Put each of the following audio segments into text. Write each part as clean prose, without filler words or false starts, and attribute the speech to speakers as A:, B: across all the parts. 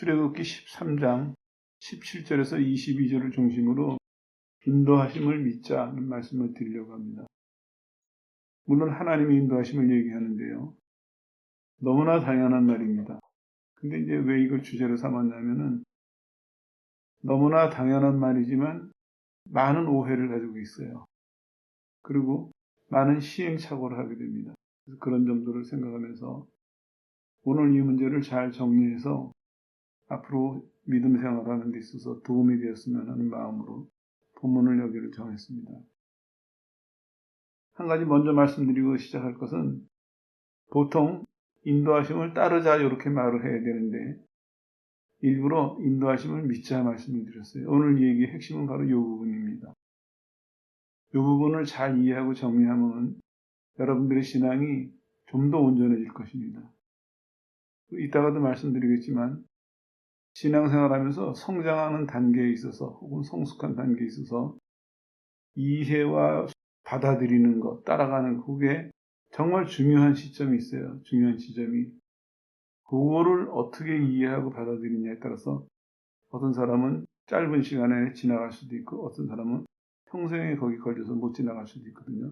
A: 출애굽기 13장 17절에서 22절을 중심으로 인도하심을 믿자는 말씀을 드리려고 합니다. 물론 하나님의 인도하심을 얘기하는데요. 너무나 당연한 말입니다. 근데 이제 왜 이걸 주제로 삼았냐면은 너무나 당연한 말이지만 많은 오해를 가지고 있어요. 그리고 많은 시행착오를 하게 됩니다. 그래서 그런 점들을 생각하면서 오늘 이 문제를 잘 정리해서 앞으로 믿음 생활하는 데 있어서 도움이 되었으면 하는 마음으로 본문을 여기를 정했습니다. 한 가지 먼저 말씀드리고 시작할 것은 보통 인도하심을 따르자 이렇게 말을 해야 되는데 일부러 인도하심을 믿자 말씀을 드렸어요. 오늘 이 얘기의 핵심은 바로 이 부분입니다. 이 부분을 잘 이해하고 정리하면 여러분들의 신앙이 좀 더 온전해질 것입니다. 이따가도 말씀드리겠지만 신앙생활하면서 성장하는 단계에 있어서 혹은 성숙한 단계에 있어서 이해와 받아들이는 것, 따라가는 그게 정말 중요한 시점이 있어요. 중요한 지점이. 그거를 어떻게 이해하고 받아들이냐에 따라서 어떤 사람은 짧은 시간에 지나갈 수도 있고 어떤 사람은 평생에 거기 걸려서 못 지나갈 수도 있거든요.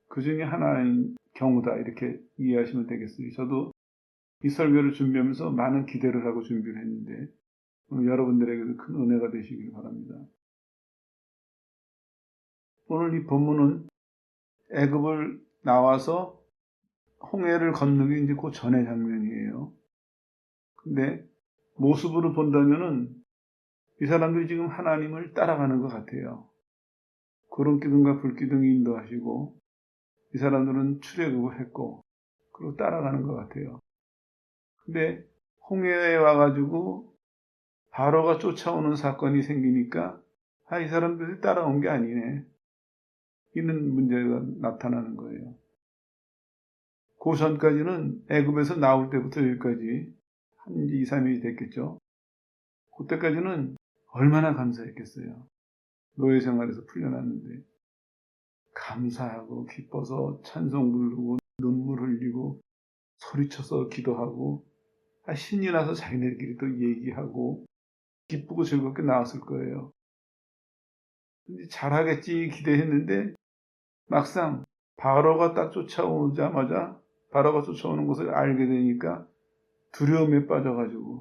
A: 그 중에 하나인 경우다 이렇게 이해하시면 되겠어요. 저도 이 설교를 준비하면서 많은 기대를 하고 준비를 했는데 여러분들에게도 큰 은혜가 되시길 바랍니다. 오늘 이 본문은 애굽을 나와서 홍해를 건너기 이제 그 전의 장면이에요. 근데 모습으로 본다면은 이 사람들이 지금 하나님을 따라가는 것 같아요. 구름기둥과 불기둥이 인도하시고 이 사람들은 출애굽을 했고 그리고 따라가는 것 같아요. 근데 홍해에 와가지고 바로가 쫓아오는 사건이 생기니까 이 사람들이 따라온 게 아니네. 이런 문제가 나타나는 거예요. 그 전까지는 애굽에서 나올 때부터 여기까지 한 2, 3일이 됐겠죠. 그때까지는 얼마나 감사했겠어요. 노예 생활에서 풀려났는데 감사하고 기뻐서 찬송 부르고 눈물 흘리고 소리쳐서 기도하고 신이 나서 자기네들끼리 또 얘기하고 기쁘고 즐겁게 나왔을 거예요. 근데 잘하겠지 기대했는데 막상 바로가 딱 쫓아오자마자 바로가 쫓아오는 것을 알게 되니까 두려움에 빠져가지고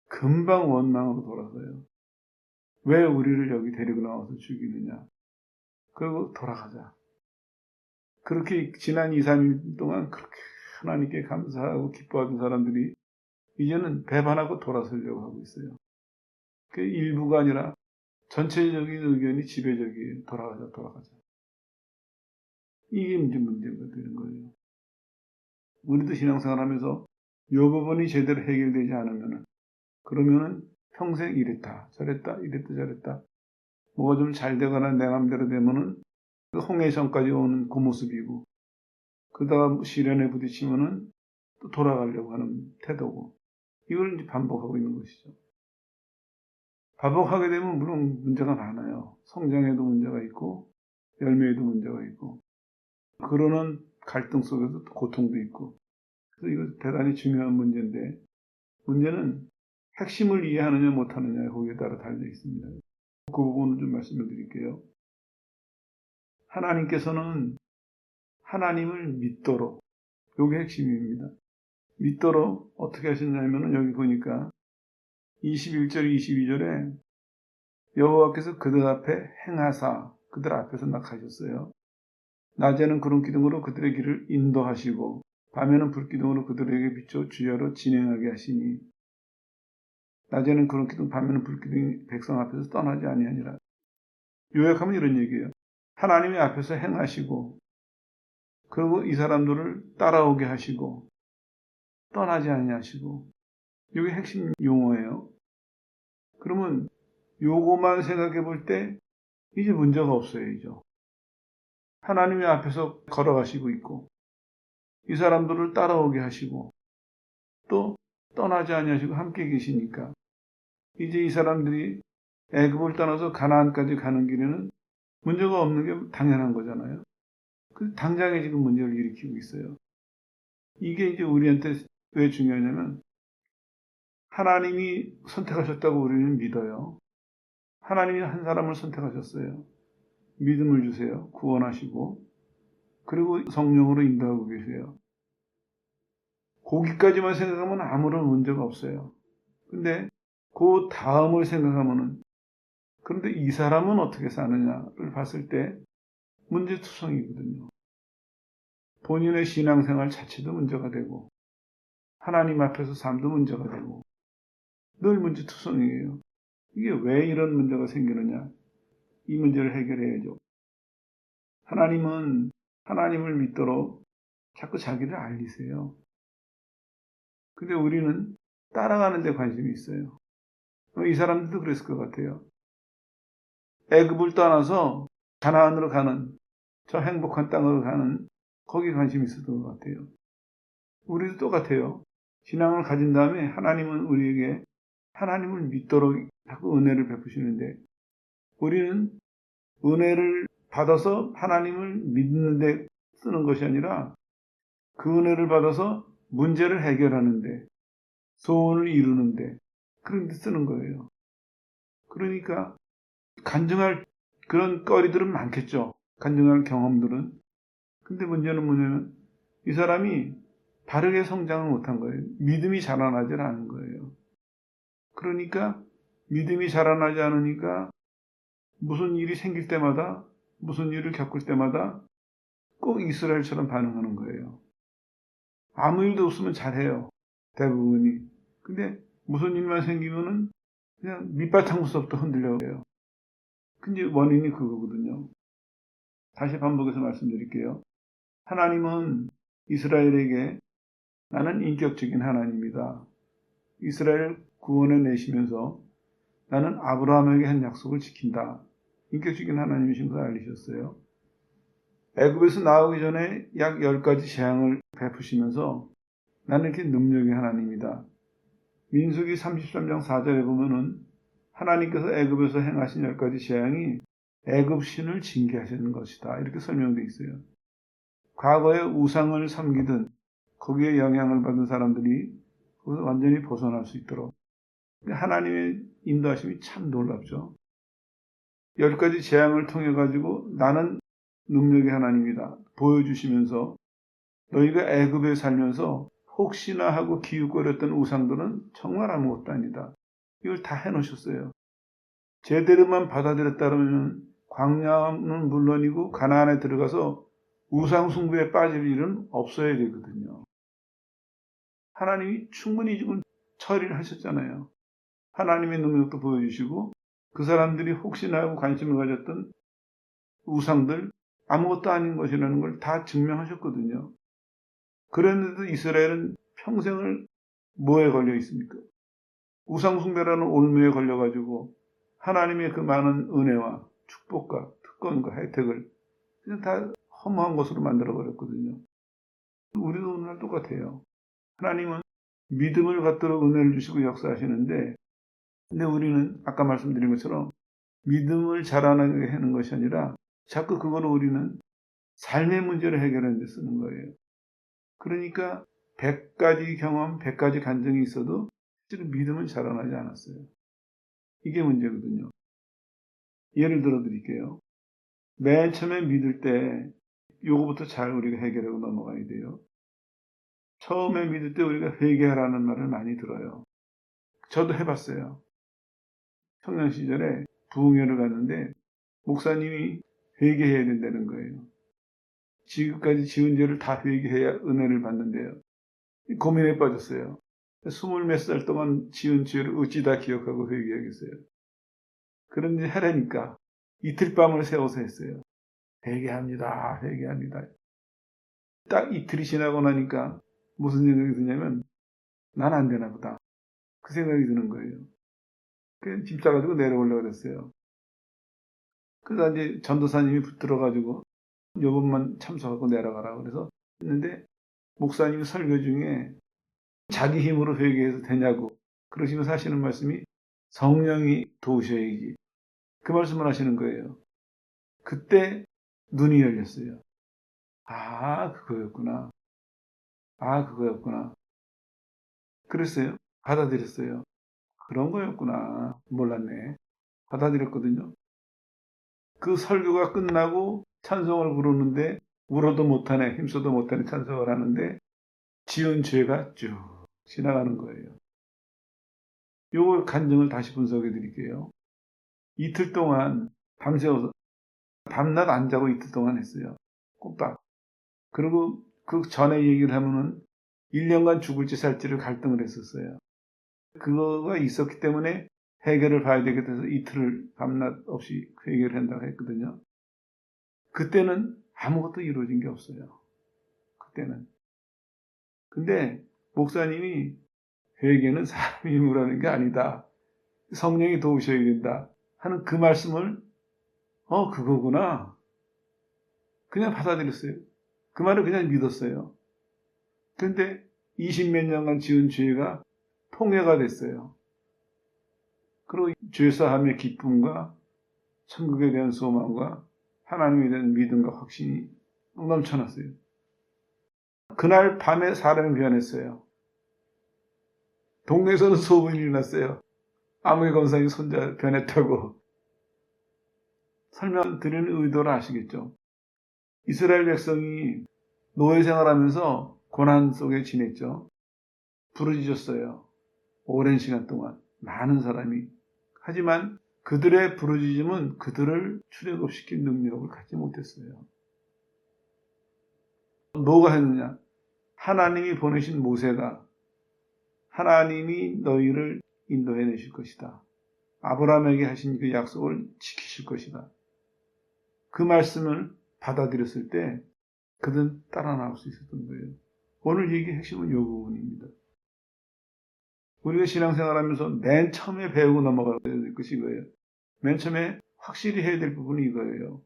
A: 금방 원망으로 돌아서요. 왜 우리를 여기 데리고 나와서 죽이느냐. 그리고 돌아가자. 그렇게 지난 2, 3일 동안 그렇게 하나님께 감사하고 기뻐하던 사람들이 이제는 배반하고 돌아서려고 하고 있어요. 그 일부가 아니라 전체적인 의견이 지배적이에요. 돌아가자. 이게 이제 문제가 되는 거예요. 우리도 신앙생활 하면서 이 부분이 제대로 해결되지 않으면은 그러면은 평생 이랬다 저랬다 뭐가 좀 잘 되거나 내 맘대로 되면은 그 홍해전까지 오는 그 모습이고 그러다가 시련에 부딪히면은 또 돌아가려고 하는 태도고 이걸 이제 반복하고 있는 것이죠. 반복하게 되면 물론 문제가 많아요. 성장에도 문제가 있고 열매에도 문제가 있고 그러는 갈등 속에서 또 고통도 있고 그래서 이거 대단히 중요한 문제인데 문제는 핵심을 이해하느냐 못하느냐 거기에 따라 달려 있습니다. 그 부분을 좀 말씀을 드릴게요. 하나님께서는 하나님을 믿도록 이게 핵심입니다. 믿도록 어떻게 하셨냐면 여기 보니까 21절 22절에 여호와께서 그들 앞에 행하사 그들 앞에서 낙하셨어요. 낮에는 구름기둥으로 그들의 길을 인도하시고 밤에는 불기둥으로 그들에게 비춰 주야로 진행하게 하시니 낮에는 구름기둥 밤에는 불기둥이 백성 앞에서 떠나지 아니하니라. 요약하면 이런 얘기예요. 하나님이 앞에서 행하시고 그리고 이 사람들을 따라오게 하시고 떠나지 아니하시고 이게 핵심 용어예요. 그러면 요거만 생각해 볼 때 이제 문제가 없어요. 이제. 하나님이 앞에서 걸어가시고 있고 이 사람들을 따라오게 하시고 또 떠나지 아니하시고 함께 계시니까 이제 이 사람들이 애굽을 떠나서 가나안까지 가는 길에는 문제가 없는 게 당연한 거잖아요. 그 당장에 지금 문제를 일으키고 있어요. 이게 이제 우리한테 왜 중요하냐면 하나님이 선택하셨다고 우리는 믿어요. 하나님이 한 사람을 선택하셨어요. 믿음을 주세요. 구원하시고 그리고 성령으로 인도하고 계세요. 거기까지만 생각하면 아무런 문제가 없어요. 근데 그 다음을 생각하면은 그런데 이 사람은 어떻게 사느냐를 봤을 때 문제투성이거든요. 본인의 신앙생활 자체도 문제가 되고 하나님 앞에서 삶도 문제가 되고 늘 문제투성이에요. 이게 왜 이런 문제가 생기느냐? 이 문제를 해결해야죠. 하나님은 하나님을 믿도록 자꾸 자기를 알리세요. 근데 우리는 따라가는 데 관심이 있어요. 이 사람들도 그랬을 것 같아요. 애굽을 떠나서 가나안으로 가는 저 행복한 땅으로 가는 거기에 관심이 있었던 것 같아요. 우리도 똑같아요. 신앙을 가진 다음에 하나님은 우리에게 하나님을 믿도록 자꾸 은혜를 베푸시는데 우리는 은혜를 받아서 하나님을 믿는데 쓰는 것이 아니라 그 은혜를 받아서 문제를 해결하는데 소원을 이루는데 그런 데 쓰는 거예요. 그러니까 간증할 그런 거리들은 많겠죠. 간증할 경험들은. 근데 문제는 뭐냐면 이 사람이 바르게 성장을 못한 거예요. 믿음이 자라나지 않은 거예요. 그러니까 믿음이 자라나지 않으니까 무슨 일이 생길 때마다 무슨 일을 겪을 때마다 꼭 이스라엘처럼 반응하는 거예요. 아무 일도 없으면 잘해요. 대부분이. 근데 무슨 일만 생기면은 그냥 밑바탕부서부터 흔들려요. 근데 원인이 그거거든요. 다시 반복해서 말씀드릴게요. 하나님은 이스라엘에게 나는 인격적인 하나님이다. 이스라엘 구원해 내시면서 나는 아브라함에게 한 약속을 지킨다. 인격적인 하나님이신 걸 알리셨어요. 애굽에서 나오기 전에 약 10가지 재앙을 베푸시면서 나는 이렇게 능력의 하나님이다. 민수기 33장 4절에 보면은 하나님께서 애굽에서 행하신 10가지 재앙이 애굽 신을 징계하시는 것이다. 이렇게 설명되어 있어요. 과거에 우상을 섬기던 거기에 영향을 받은 사람들이 거기서 완전히 벗어날 수 있도록 하나님의 인도하심이 참 놀랍죠. 10가지 재앙을 통해 가지고 나는 능력의 하나님이다 보여주시면서 너희가 애굽에 살면서 혹시나 하고 기웃거렸던 우상들은 정말 아무것도 아니다. 이걸 다 해놓으셨어요. 제대로만 받아들였다면 광야는 물론이고 가나안에 들어가서 우상 숭배에 빠질 일은 없어야 되거든요. 하나님이 충분히 지금 처리를 하셨잖아요. 하나님의 능력도 보여주시고 그 사람들이 혹시나 하고 관심을 가졌던 우상들 아무것도 아닌 것이라는 걸 다 증명하셨거든요. 그랬는데도 이스라엘은 평생을 뭐에 걸려 있습니까? 우상 숭배라는 올무에 걸려가지고 하나님의 그 많은 은혜와 축복과 특권과 혜택을 그냥 다 허무한 것으로 만들어버렸거든요. 우리도 오늘 똑같아요. 하나님은 믿음을 갖도록 은혜를 주시고 역사하시는데 근데 우리는 아까 말씀드린 것처럼 믿음을 자라나게 하는 것이 아니라 자꾸 그거를 우리는 삶의 문제를 해결하는 데 쓰는 거예요. 그러니까 100가지 경험, 100가지 간증이 있어도 실제로 믿음은 자라나지 않았어요. 이게 문제거든요. 예를 들어 드릴게요. 맨 처음에 믿을 때 요거부터 잘 우리가 해결하고 넘어가야 돼요. 처음에 믿을 때 우리가 회개하라는 말을 많이 들어요. 저도 해봤어요. 청년 시절에 부흥회를 갔는데 목사님이 회개해야 된다는 거예요. 지금까지 지은 죄를 다 회개해야 은혜를 받는데요. 고민에 빠졌어요. 20몇 살 동안 지은 죄를 어찌 다 기억하고 회개하겠어요. 그런지 하라니까 이틀 밤을 새워서 했어요. 회개합니다. 회개합니다. 딱 이틀이 지나고 나니까 무슨 생각이 드냐면 난 안 되나 보다. 그 생각이 드는 거예요. 그래서 짐 싸가지고 내려오려고 그랬어요. 그래서 이제 전도사님이 붙들어가지고 요번만 참석하고 내려가라 그래서 했는데 목사님 설교 중에 자기 힘으로 회개해서 되냐고 그러시면서 하시는 말씀이 성령이 도우셔야지 그 말씀을 하시는 거예요. 그때 눈이 열렸어요. 아 그거였구나. 아 그거였구나. 그랬어요. 받아들였어요. 그런 거였구나. 몰랐네. 받아들였거든요. 그 설교가 끝나고 찬송을 부르는데 울어도 못하네, 힘써도 못하네 찬송을 하는데 지은 죄가 쭉 지나가는 거예요. 요 간증을 다시 분석해 드릴게요. 이틀 동안 밤새워서 밤낮 안 자고 이틀 동안 했어요. 꼬박. 그리고 그 전에 얘기를 하면은 1년간 죽을지 살지를 갈등을 했었어요. 그거가 있었기 때문에 해결을 봐야 되겠다 해서 이틀을 밤낮 없이 해결을 한다고 했거든요. 그때는 아무것도 이루어진 게 없어요. 그때는. 근데 목사님이 회개는 사람이 힘으로 하는 게 아니다. 성령이 도우셔야 된다. 하는 그 말씀을 그거구나. 그냥 받아들였어요. 그 말을 그냥 믿었어요. 근데 20몇 년간 지은 죄가 통회가 됐어요. 그리고 죄사함의 기쁨과 천국에 대한 소망과 하나님에 대한 믿음과 확신이 넘쳐났어요. 그날 밤에 사람이 변했어요. 동네에서는 소문이 일어났어요. 아무개 권사님 손자 변했다고. 설명드리는 의도를 아시겠죠? 이스라엘 백성이 노예 생활하면서 고난 속에 지냈죠. 부르짖었어요. 오랜 시간 동안 많은 사람이. 하지만 그들의 부르짖음은 그들을 출애굽시킬 능력을 갖지 못했어요. 뭐가 했느냐? 하나님이 보내신 모세가 하나님이 너희를 인도해내실 것이다. 아브라함에게 하신 그 약속을 지키실 것이다. 그 말씀을 받아들였을 때 그들은 따라 나올 수 있었던 거예요. 오늘 얘기의 핵심은 이 부분입니다. 우리가 신앙생활하면서 맨 처음에 배우고 넘어가야 될 것이 이거예요. 맨 처음에 확실히 해야 될 부분이 이거예요.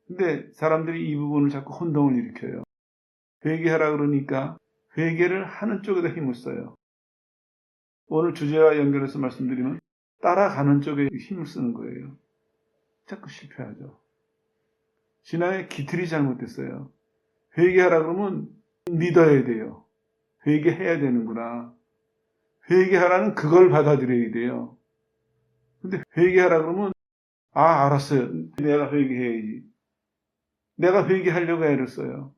A: 근데 사람들이 이 부분을 자꾸 혼동을 일으켜요. 회개하라 그러니까 회개를 하는 쪽에다 힘을 써요. 오늘 주제와 연결해서 말씀드리면 따라가는 쪽에 힘을 쓰는 거예요. 자꾸 실패하죠. 신앙의 기틀이 잘못됐어요. 회개하라 그러면 믿어야 돼요. 회개해야 되는구나. 회개하라는 그걸 받아들여야 돼요. 근데 회개하라 그러면 알았어요. 내가 회개해야지. 내가 회개하려고 애를 써요.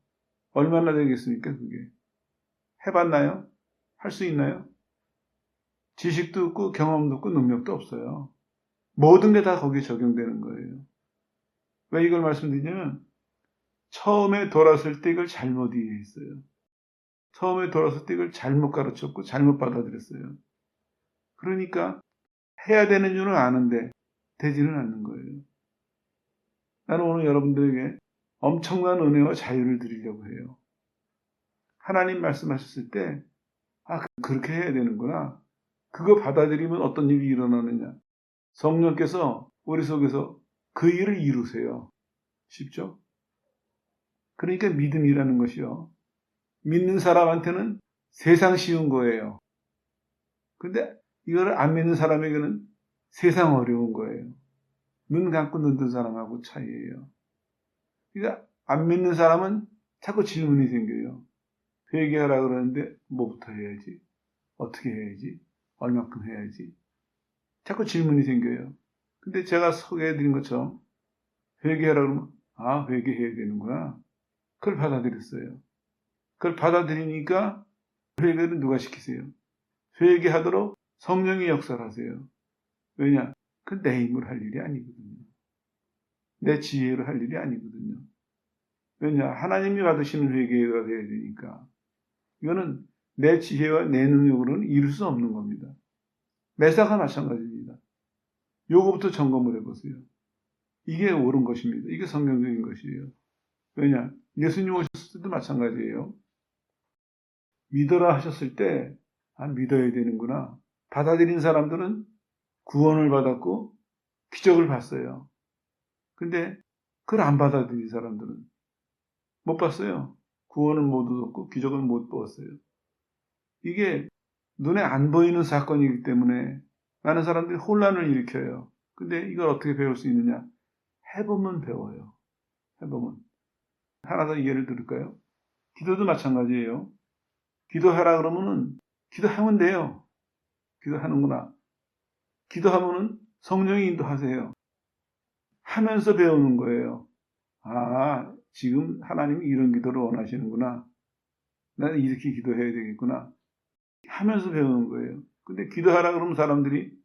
A: 얼마나 되겠습니까 그게? 해봤나요? 할 수 있나요? 지식도 없고 경험도 없고 능력도 없어요. 모든 게 다 거기에 적용되는 거예요. 왜 이걸 말씀드리냐면 처음에 돌았을 때 이걸 잘못 이해했어요. 처음에 돌았을 때 이걸 잘못 가르쳤고 잘못 받아들였어요. 그러니까 해야 되는 줄은 아는데 되지는 않는 거예요. 나는 오늘 여러분들에게 엄청난 은혜와 자유를 드리려고 해요. 하나님 말씀하셨을 때 그렇게 해야 되는구나. 그거 받아들이면 어떤 일이 일어나느냐. 성령께서 우리 속에서 그 일을 이루세요. 쉽죠? 그러니까 믿음이라는 것이요. 믿는 사람한테는 세상 쉬운 거예요. 근데 이걸 안 믿는 사람에게는 세상 어려운 거예요. 눈 감고 눈 뜬 사람하고 차이예요. 그러니까 안 믿는 사람은 자꾸 질문이 생겨요. 회개하라 그러는데 뭐부터 해야지? 어떻게 해야지? 얼마큼 해야지? 자꾸 질문이 생겨요. 근데 제가 소개해드린 것처럼 회개하라 그러면 회개해야 되는구나. 그걸 받아들였어요. 그걸 받아들이니까 회개를 누가 시키세요? 회개하도록 성령이 역사를 하세요. 왜냐? 그 내 힘으로 할 일이 아니거든요. 내 지혜로 할 일이 아니거든요. 왜냐? 하나님이 받으시는 회개가 돼야 되니까. 이거는 내 지혜와 내 능력으로는 이룰 수 없는 겁니다. 매사가 마찬가지입니다. 요거부터 점검을 해보세요. 이게 옳은 것입니다. 이게 성경적인 것이에요. 왜냐? 예수님 오셨을 때도 마찬가지예요. 믿어라 하셨을 때 믿어야 되는구나. 받아들인 사람들은 구원을 받았고 기적을 봤어요. 근데 그걸 안 받아들인 사람들은 못 봤어요. 구원을 못 얻었고 기적을 못 보았어요. 이게 눈에 안 보이는 사건이기 때문에 많은 사람들이 혼란을 일으켜요. 근데 이걸 어떻게 배울 수 있느냐? 해보면 배워요. 해보면. 하나 더 예를 들을까요? 기도도 마찬가지예요. 기도하라 그러면은 기도하면 돼요. 기도하는구나. 기도하면은 성령이 인도하세요. 하면서 배우는 거예요. 아, 지금 하나님이 이런 기도를 원하시는구나. 나는 이렇게 기도해야 되겠구나. 하면서 배우는 거예요. 근데 기도하라 그러면 사람들이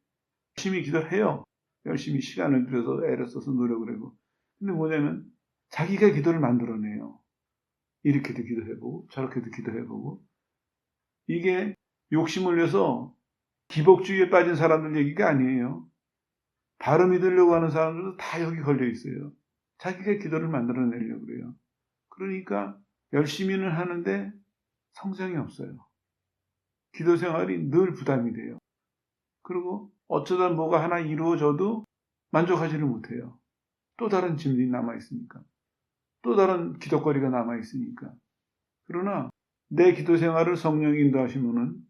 A: 열심히 기도를 해요. 열심히 시간을 들여서 애를 써서 노력을 하고. 근데 뭐냐면 자기가 기도를 만들어내요. 이렇게도 기도해보고 저렇게도 기도해보고. 이게 욕심을 내서 기복주의에 빠진 사람들 얘기가 아니에요. 바로 믿으려고 하는 사람들도 다 여기 걸려 있어요. 자기가 기도를 만들어내려고 그래요. 그러니까 열심히는 하는데 성장이 없어요. 기도 생활이 늘 부담이 돼요. 그리고 어쩌다 뭐가 하나 이루어져도 만족하지를 못해요. 또 다른 짐이 남아있으니까. 또 다른 기도거리가 남아있으니까. 그러나 내 기도 생활을 성령이 인도하시면은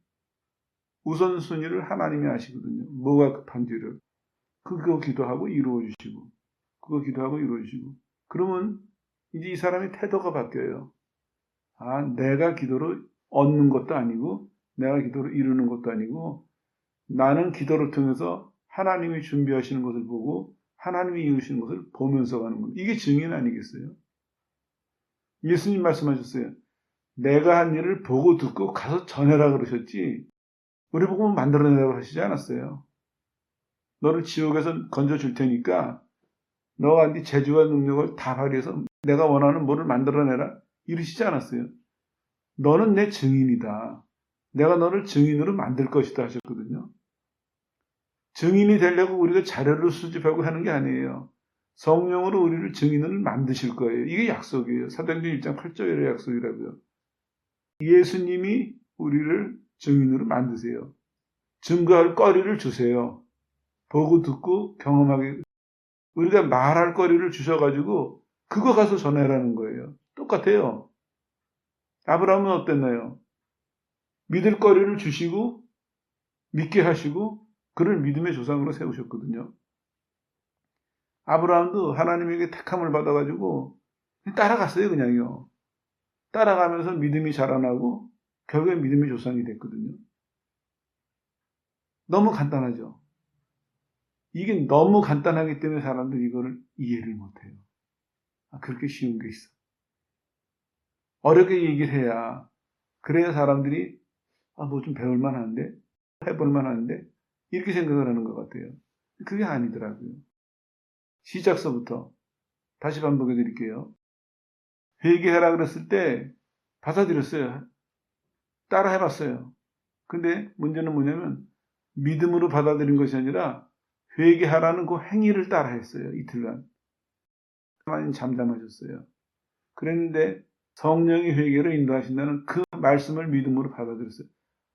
A: 우선순위를 하나님이 아시거든요. 뭐가 급한지를. 그거 기도하고 이루어주시고, 그거 기도하고 이루어주시고. 그러면 이제 이 사람의 태도가 바뀌어요. 아, 내가 기도로 얻는 것도 아니고, 내가 기도로 이루는 것도 아니고, 나는 기도를 통해서 하나님이 준비하시는 것을 보고, 하나님이 이루시는 것을 보면서 가는 것. 이게 증인 아니겠어요? 예수님 말씀하셨어요. 내가 한 일을 보고 듣고 가서 전해라 그러셨지, 우리 보고 만들어내라고 하시지 않았어요. 너를 지옥에서 건져줄 테니까 너가 네 재주와 능력을 다 발휘해서 내가 원하는 뭐를 만들어내라 이러시지 않았어요. 너는 내 증인이다. 내가 너를 증인으로 만들 것이다 하셨거든요. 증인이 되려고 우리가 자료를 수집하고 하는 게 아니에요. 성령으로 우리를 증인을 만드실 거예요. 이게 약속이에요. 사도행전 1장 8절의 약속이라고요. 예수님이 우리를 증인으로 만드세요. 증거할 거리를 주세요. 보고 듣고 경험하게 우리가 말할 거리를 주셔가지고 그거 가서 전해라는 거예요. 똑같아요. 아브라함은 어땠나요? 믿을 거리를 주시고 믿게 하시고 그를 믿음의 조상으로 세우셨거든요. 아브라함도 하나님에게 택함을 받아가지고 따라갔어요. 그냥요. 따라가면서 믿음이 자라나고 결국에 믿음의 조상이 됐거든요. 너무 간단하죠. 이게 너무 간단하기 때문에 사람들이 이거를 이해를 못해요. 그렇게 쉬운 게 있어. 어렵게 얘기를 해야 그래야 사람들이 뭐 좀 배울 만한데 해볼 만한데 이렇게 생각을 하는 것 같아요. 그게 아니더라고요. 시작서부터 다시 반복해 드릴게요. 회개하라 그랬을 때 받아들였어요. 따라 해봤어요. 근데 문제는 뭐냐면 믿음으로 받아들인 것이 아니라 회개하라는 그 행위를 따라 했어요. 이틀간. 하나님 잠잠하셨어요. 그랬는데 성령이 회개로 인도하신다는 그 말씀을 믿음으로 받아들였어요.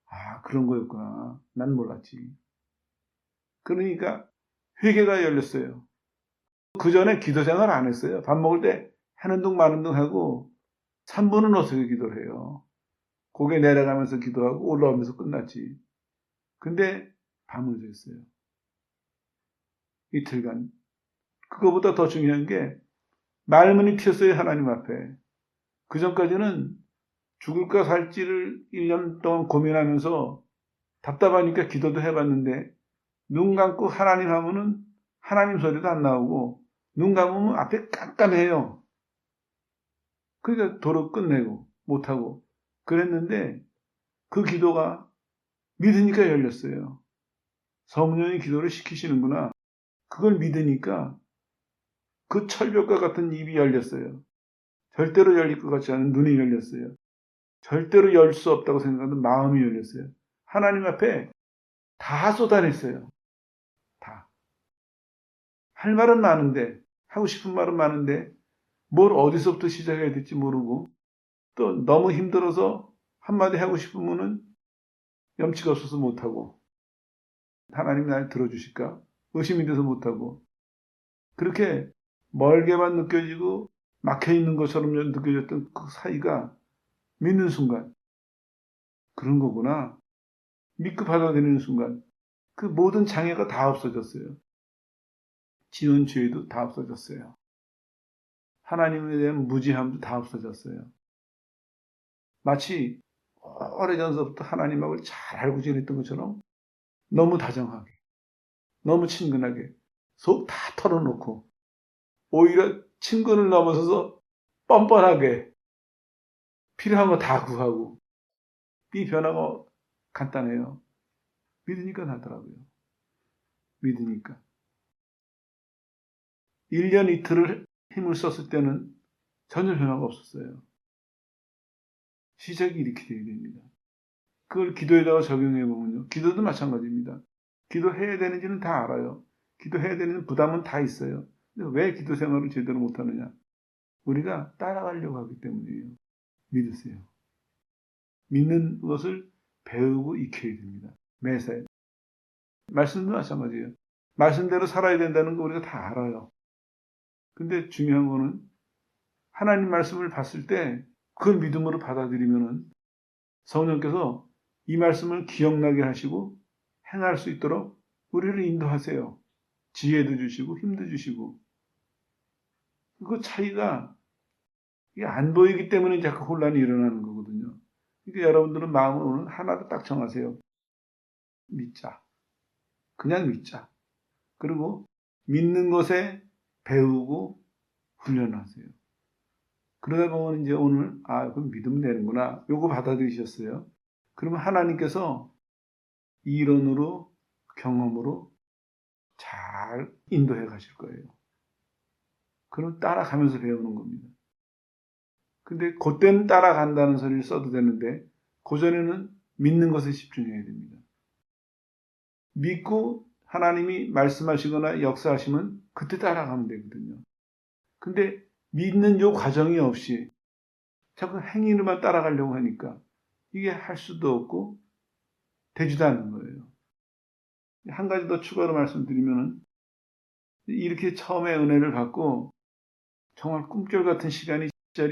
A: 아, 그런 거였구나. 난 몰랐지. 그러니까 회개가 열렸어요. 그 전에 기도 생활 안 했어요. 밥 먹을 때 하는 둥 마는 둥 하고 3분은 어떻게 기도를 해요. 고개 내려가면서 기도하고 올라오면서 끝났지. 근데 밤을 샜어요. 이틀간. 그거보다 더 중요한 게 말문이 튀었어요. 하나님 앞에. 그 전까지는 죽을까 살지를 1년 동안 고민하면서 답답하니까 기도도 해봤는데 눈 감고 하나님 하면은 하나님 소리도 안 나오고 눈 감으면 앞에 깜깜해요. 그러니까 도로 끝내고 못하고 그랬는데 그 기도가 믿으니까 열렸어요. 성령이 기도를 시키시는구나. 그걸 믿으니까 그 철벽과 같은 입이 열렸어요. 절대로 열릴 것 같지 않은 눈이 열렸어요. 절대로 열 수 없다고 생각하는 마음이 열렸어요. 하나님 앞에 다 쏟아냈어요. 다. 할 말은 많은데, 하고 싶은 말은 많은데, 뭘 어디서부터 시작해야 될지 모르고, 또 너무 힘들어서 한마디 하고 싶으면은 염치가 없어서 못하고, 하나님 날 들어주실까? 의심이 돼서 못하고, 그렇게 멀게만 느껴지고 막혀있는 것처럼 느껴졌던 그 사이가 믿는 순간, 그런 거구나. 믿고 받아들이는 순간, 그 모든 장애가 다 없어졌어요. 지은 죄도 다 없어졌어요. 하나님에 대한 무지함도 다 없어졌어요. 마치 오래전서부터 하나님하고 잘 알고 지냈던 것처럼 너무 다정하게, 너무 친근하게, 속 다 털어놓고, 오히려 친근을 넘어서서 뻔뻔하게 필요한 거 다 구하고, 이 변화가 간단해요. 믿으니까 나더라고요. 믿으니까. 1년 이틀을 힘을 썼을 때는 전혀 변화가 없었어요. 시작이 이렇게 되어야 됩니다. 그걸 기도에다가 적용해 보면요. 기도도 마찬가지입니다. 기도해야 되는지는 다 알아요. 기도해야 되는 부담은 다 있어요. 근데 왜 기도 생활을 제대로 못하느냐? 우리가 따라가려고 하기 때문이에요. 믿으세요. 믿는 것을 배우고 익혀야 됩니다. 매사에. 말씀도 마찬가지예요. 말씀대로 살아야 된다는 거 우리가 다 알아요. 근데 중요한 거는 하나님 말씀을 봤을 때 그걸 믿음으로 받아들이면은 성령께서 이 말씀을 기억나게 하시고 행할 수 있도록 우리를 인도하세요. 지혜도 주시고 힘도 주시고. 그 차이가 이게 안 보이기 때문에 자꾸 혼란이 일어나는 거거든요. 그러니까 여러분들은 마음을 오늘 하나로 딱 정하세요. 믿자. 그냥 믿자. 그리고 믿는 것에 배우고 훈련하세요. 그러다 보면 이제 오늘 그럼 믿으면 되는구나. 요거 받아들이셨어요. 그러면 하나님께서 이론으로 경험으로 잘 인도해 가실 거예요. 그럼 따라가면서 배우는 겁니다. 근데 그때는 따라간다는 소리를 써도 되는데 그전에는 믿는 것에 집중해야 됩니다. 믿고 하나님이 말씀하시거나 역사하시면 그때 따라가면 되거든요. 근데 믿는 요 과정이 없이 자꾸 행위로만 따라가려고 하니까 이게 할 수도 없고 되지도 않는 거예요. 한 가지 더 추가로 말씀드리면은 이렇게 처음에 은혜를 받고 정말 꿈결 같은 시간이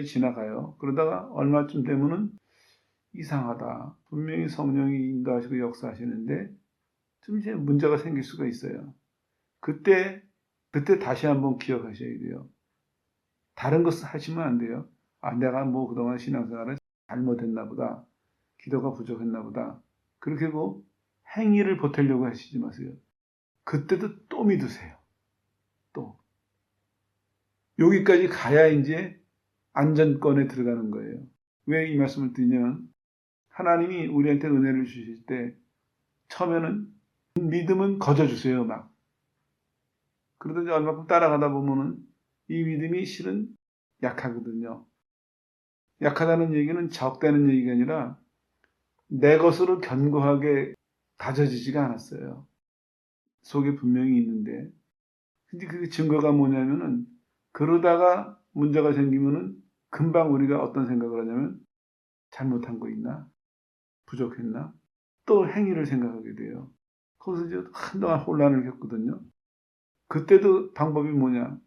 A: 지나가요. 그러다가 얼마쯤 되면은 이상하다. 분명히 성령이 인도하시고 역사하시는데 좀 이제 문제가 생길 수가 있어요. 그때 다시 한번 기억하셔야 돼요. 다른 것을 하시면 안 돼요. 내가 뭐 그동안 신앙생활을 잘못했나 보다. 기도가 부족했나 보다. 그렇게 하고 행위를 보태려고 하시지 마세요. 그때도 또 믿으세요. 또. 여기까지 가야 이제 안전권에 들어가는 거예요. 왜 이 말씀을 드리냐면 하나님이 우리한테 은혜를 주실 때 처음에는 믿음은 거저주세요. 막. 그러더니 얼마큼 따라가다 보면은 이 믿음이 실은 약하거든요. 약하다는 얘기는 적다는 얘기가 아니라 내 것으로 견고하게 다져지지가 않았어요. 속에 분명히 있는데. 근데 그 증거가 뭐냐면은 그러다가 문제가 생기면은 금방 우리가 어떤 생각을 하냐면 잘못한 거 있나? 부족했나? 또 행위를 생각하게 돼요. 거기서 이제 한동안 혼란을 겪거든요. 그때도 방법이 뭐냐?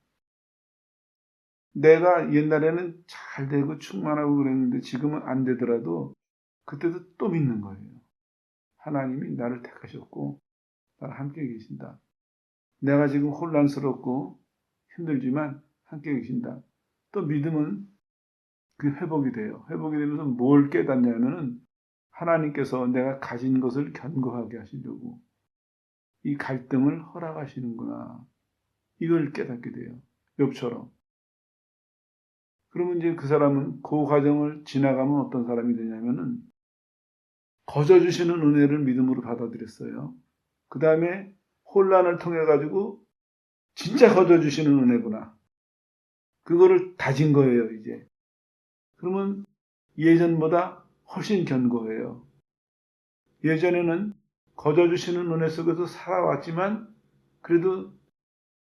A: 내가 옛날에는 잘 되고 충만하고 그랬는데 지금은 안 되더라도 그때도 또 믿는 거예요. 하나님이 나를 택하셨고 나를 함께 계신다. 내가 지금 혼란스럽고 힘들지만 함께 계신다. 또 믿음은 그 회복이 돼요. 회복이 되면서 뭘 깨닫냐면은 하나님께서 내가 가진 것을 견고하게 하시려고 이 갈등을 허락하시는구나. 이걸 깨닫게 돼요. 욥처럼. 그러면 이제 그 사람은 그 과정을 지나가면 어떤 사람이 되냐면은 거저주시는 은혜를 믿음으로 받아들였어요. 그 다음에 혼란을 통해 가지고 진짜 거저주시는 은혜구나. 그거를 다진 거예요, 이제. 그러면 예전보다 훨씬 견고해요. 예전에는 거저주시는 은혜 속에서 살아왔지만 그래도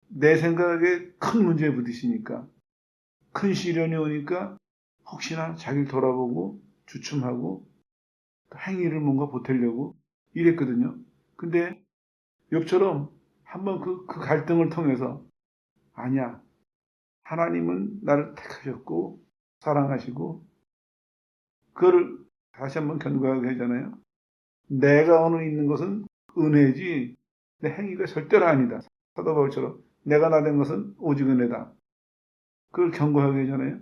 A: 내 생각에 큰 문제에 부딪히니까 큰 시련이 오니까 혹시나 자기를 돌아보고 주춤하고 행위를 뭔가 보태려고 이랬거든요. 근데 욥처럼 한번 그 갈등을 통해서 아니야. 하나님은 나를 택하셨고 사랑하시고 그거를 다시 한번 견고하게 하잖아요. 내가 오늘 있는 것은 은혜지 내 행위가 절대로 아니다. 사도 바울처럼 내가 나된 것은 오직 은혜다. 그걸 견고하게 하잖아요.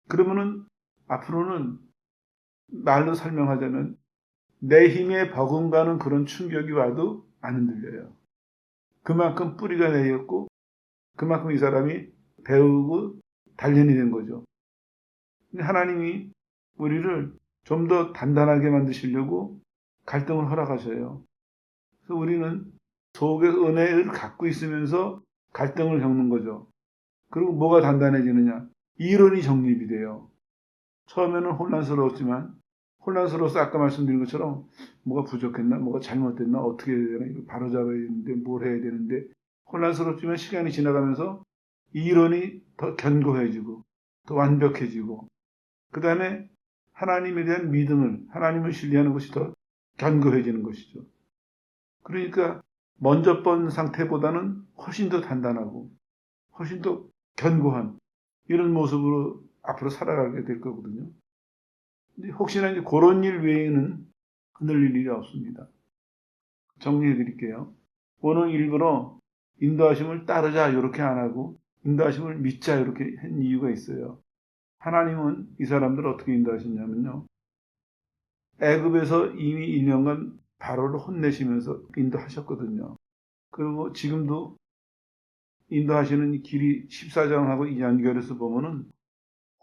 A: 그러면은 앞으로는 말로 설명하자면 내 힘에 버금가는 그런 충격이 와도 안 흔들려요. 그만큼 뿌리가 내렸고 그만큼 이 사람이 배우고 단련이 된 거죠. 근데 하나님이 우리를 좀 더 단단하게 만드시려고 갈등을 허락하셔요. 그래서 우리는 속에 은혜를 갖고 있으면서 갈등을 겪는 거죠. 그리고 뭐가 단단해지느냐? 이론이 정립이 돼요. 처음에는 혼란스러웠지만 혼란스러워서 아까 말씀드린 것처럼 뭐가 부족했나? 뭐가 잘못됐나? 어떻게 해야 되나? 이거 바로잡아야 되는데 뭘 해야 되는데 혼란스럽지만 시간이 지나가면서 이론이 더 견고해지고 더 완벽해지고 그 다음에 하나님에 대한 믿음을 하나님을 신뢰하는 것이 더 견고해지는 것이죠. 그러니까 먼저 번 상태보다는 훨씬 더 단단하고 훨씬 더 견고한 이런 모습으로 앞으로 살아가게 될 거거든요. 근데 혹시나 이제 그런 일 외에는 흔들릴 일이 없습니다. 정리해 드릴게요. 오늘 일부러 인도하심을 따르자 이렇게 안 하고 인도하심을 믿자 이렇게 한 이유가 있어요. 하나님은 이 사람들을 어떻게 인도하셨냐면요. 애굽에서 이미 1년간 바로를 혼내시면서 인도하셨거든요. 그리고 지금도 인도하시는 길이 14장하고 연결해서 보면은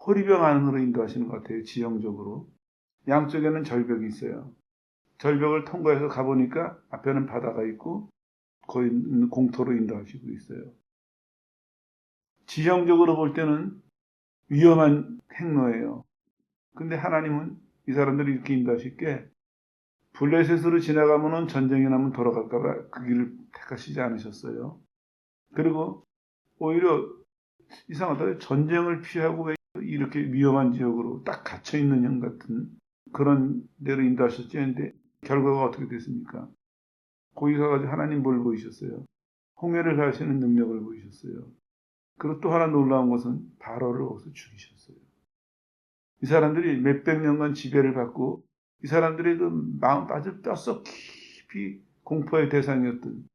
A: 호리병 안으로 인도하시는 것 같아요. 지형적으로. 양쪽에는 절벽이 있어요. 절벽을 통과해서 가보니까 앞에는 바다가 있고 거의 공터로 인도하시고 있어요. 지형적으로 볼 때는 위험한 행로예요. 근데 하나님은 이 사람들이 이렇게 인도하실 게 블레셋으로 지나가면은 전쟁이 나면 돌아갈까봐 그 길을 택하시지 않으셨어요. 그리고 오히려 이상하다. 전쟁을 피하고 왜 이렇게 위험한 지역으로 딱 갇혀있는 형 같은 그런 데로 인도하셨지 했는데 결과가 어떻게 됐습니까? 거기 가가지고 하나님 뭘 보이셨어요? 홍해를 가시는 능력을 보이셨어요. 그리고 또 하나 놀라운 것은 바로를 거기서 죽이셨어요. 이 사람들이 몇백 년간 지배를 받고 이 사람들의 그 마음 아주 뼛속 깊이 공포의 대상이었던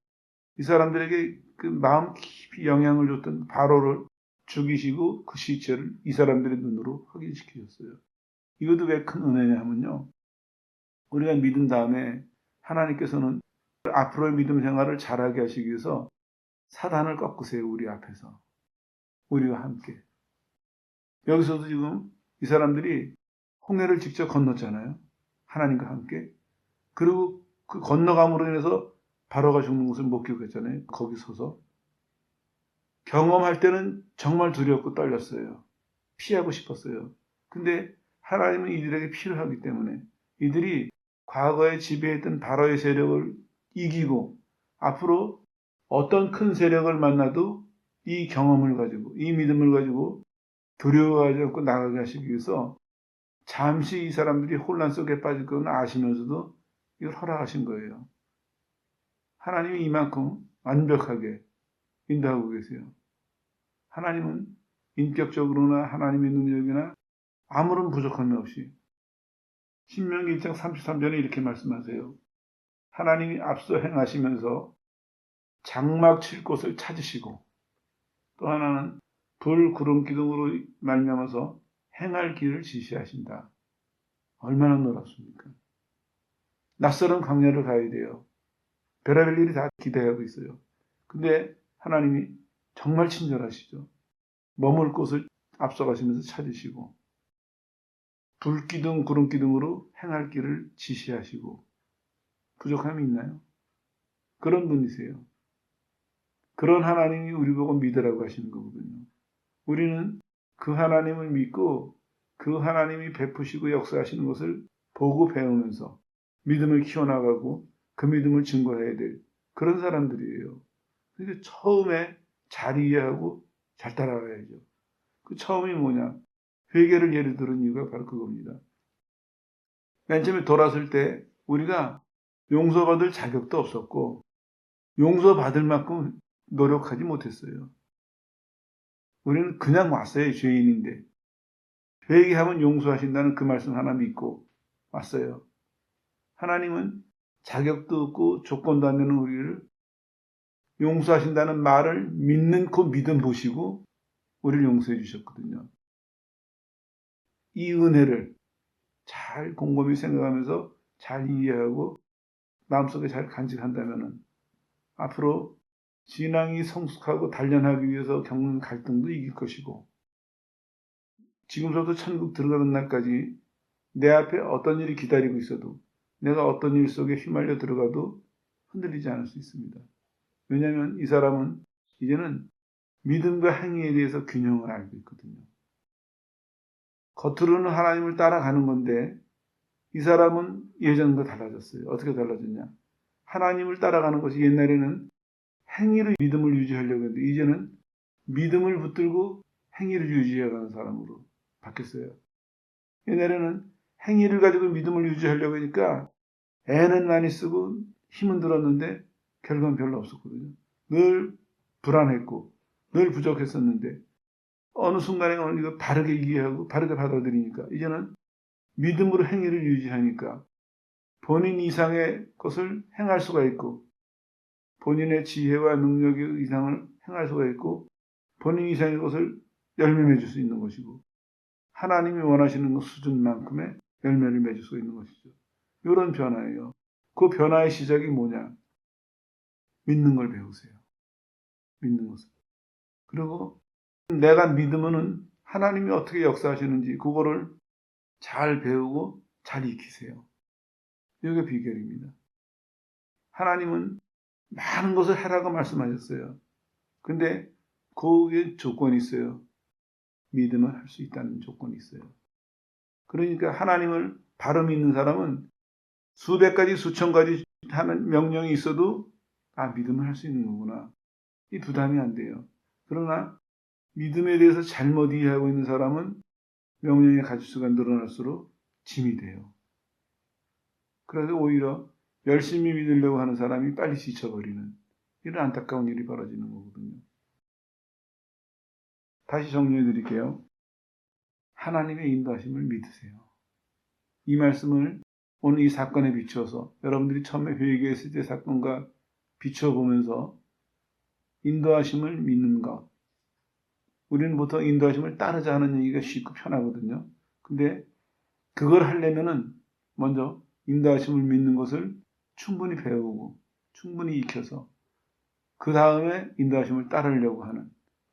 A: 이 사람들에게 그 마음 깊이 영향을 줬던 바로를 죽이시고 그 시체를 이 사람들의 눈으로 확인시키셨어요. 이것도 왜 큰 은혜냐 하면요. 우리가 믿은 다음에 하나님께서는 앞으로의 믿음 생활을 잘하게 하시기 위해서 사단을 꺾으세요. 우리 앞에서. 우리와 함께. 여기서도 지금 이 사람들이 홍해를 직접 건넜잖아요. 하나님과 함께. 그리고 그 건너감으로 인해서 바로가 죽는 것을 목격했잖아요. 거기 서서. 경험할 때는 정말 두렵고 떨렸어요. 피하고 싶었어요. 근데 하나님은 이들에게 필요하기 때문에 이들이 과거에 지배했던 바로의 세력을 이기고 앞으로 어떤 큰 세력을 만나도 이 경험을 가지고 이 믿음을 가지고 두려워하지 않고 나가게 하시기 위해서 잠시 이 사람들이 혼란 속에 빠질 것은 아시면서도 이걸 허락하신 거예요. 하나님이 이만큼 완벽하게 인도하고 계세요. 하나님은 인격적으로나 하나님의 능력이나 아무런 부족함이 없이 신명기 1장 33절에 이렇게 말씀하세요. 하나님이 앞서 행하시면서 장막 칠 곳을 찾으시고 또 하나는 불, 구름, 기둥으로 말미암아서 행할 길을 지시하신다. 얼마나 놀랍습니까? 낯설은 광야를 가야 돼요. 별의별 일이 다 기대하고 있어요. 근데 하나님이 정말 친절하시죠. 머물 곳을 앞서가시면서 찾으시고 불기둥, 구름기둥으로 행할 길을 지시하시고 부족함이 있나요? 그런 분이세요. 그런 하나님이 우리 보고 믿으라고 하시는 거거든요. 우리는 그 하나님을 믿고 그 하나님이 베푸시고 역사하시는 것을 보고 배우면서 믿음을 키워나가고 그 믿음을 증거해야 될 그런 사람들이에요. 그러니까 처음에 잘 이해하고 잘 따라가야죠. 그 처음이 뭐냐? 회개를 예를 들은 이유가 바로 그겁니다. 맨 처음에 돌아설 때 우리가 용서받을 자격도 없었고 용서받을 만큼 노력하지 못했어요. 우리는 그냥 왔어요. 죄인인데. 회개하면 용서하신다는 그 말씀 하나 믿고 왔어요. 하나님은 자격도 없고 조건도 안 되는 우리를 용서하신다는 말을 믿는 그 믿음 보시고 우리를 용서해 주셨거든요. 이 은혜를 잘 곰곰이 생각하면서 잘 이해하고 마음속에 잘 간직한다면 앞으로 신앙이 성숙하고 단련하기 위해서 겪는 갈등도 이길 것이고, 지금서부터 천국 들어가는 날까지 내 앞에 어떤 일이 기다리고 있어도, 내가 어떤 일 속에 휘말려 들어가도 흔들리지 않을 수 있습니다. 왜냐하면 이 사람은 이제는 믿음과 행위에 대해서 균형을 알고 있거든요. 겉으로는 하나님을 따라가는 건데 이 사람은 예전과 달라졌어요. 어떻게 달라졌냐? 하나님을 따라가는 것이 옛날에는 행위로 믿음을 유지하려고 했는데 이제는 믿음을 붙들고 행위를 유지해가는 사람으로 바뀌었어요. 옛날에는 행위를 가지고 믿음을 유지하려고 하니까 애는 많이 쓰고 힘은 들었는데 결과는 별로 없었거든요. 늘 불안했고 늘 부족했었는데 어느 순간에 이거 바르게 이해하고 바르게 받아들이니까 이제는 믿음으로 행위를 유지하니까 본인 이상의 것을 행할 수가 있고 본인의 지혜와 능력의 이상을 행할 수가 있고 본인 이상의 것을 열매 맺을 수 있는 것이고 하나님이 원하시는 수준만큼의 열매를 맺을 수 있는 것이죠. 이런 변화예요. 그 변화의 시작이 뭐냐? 믿는 걸 배우세요. 믿는 것을. 그리고 내가 믿으면은 하나님이 어떻게 역사하시는지 그거를 잘 배우고 잘 익히세요. 이게 비결입니다. 하나님은 많은 것을 하라고 말씀하셨어요. 근데 거기에 조건이 있어요. 믿으면 할 수 있다는 조건이 있어요. 그러니까 하나님을 바로 믿는 사람은 수백 가지, 수천 가지 하는 명령이 있어도 믿으면 할 수 있는 거구나. 이 부담이 안 돼요. 그러나 믿음에 대해서 잘못 이해하고 있는 사람은 명령의 가지수가 늘어날수록 짐이 돼요. 그래서 오히려 열심히 믿으려고 하는 사람이 빨리 지쳐버리는 이런 안타까운 일이 벌어지는 거거든요. 다시 정리해 드릴게요. 하나님의 인도하심을 믿으세요. 이 말씀을 오늘 이 사건에 비추어서 여러분들이 처음에 회개했을 때 사건과 비춰보면서 인도하심을 믿는 것. 우리는 보통 인도하심을 따르자 하는 얘기가 쉽고 편하거든요. 근데 그걸 하려면은 먼저 인도하심을 믿는 것을 충분히 배우고 충분히 익혀서 그 다음에 인도하심을 따르려고 하는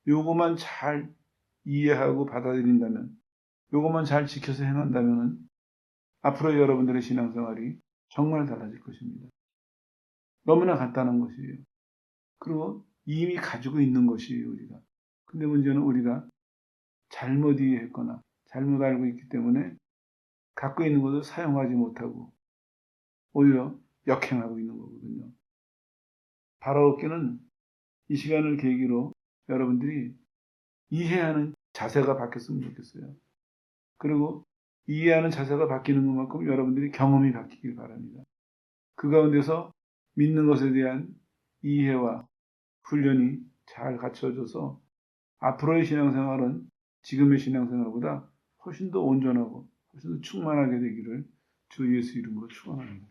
A: 요것만 잘 이해하고 받아들인다면 요것만 잘 지켜서 행한다면 앞으로 여러분들의 신앙생활이 정말 달라질 것입니다. 너무나 간단한 것이에요. 그리고 이미 가지고 있는 것이에요, 우리가. 근데 문제는 우리가 잘못 이해했거나 잘못 알고 있기 때문에 갖고 있는 것을 사용하지 못하고 오히려 역행하고 있는 거거든요. 바라옵기는 이 시간을 계기로 여러분들이 이해하는 자세가 바뀌었으면 좋겠어요. 그리고 이해하는 자세가 바뀌는 것만큼 여러분들이 경험이 바뀌길 바랍니다. 그 가운데서 믿는 것에 대한 이해와 훈련이 잘 갖춰져서 앞으로의 신앙생활은 지금의 신앙생활보다 훨씬 더 온전하고 훨씬 더 충만하게 되기를 주 예수 이름으로 축원합니다.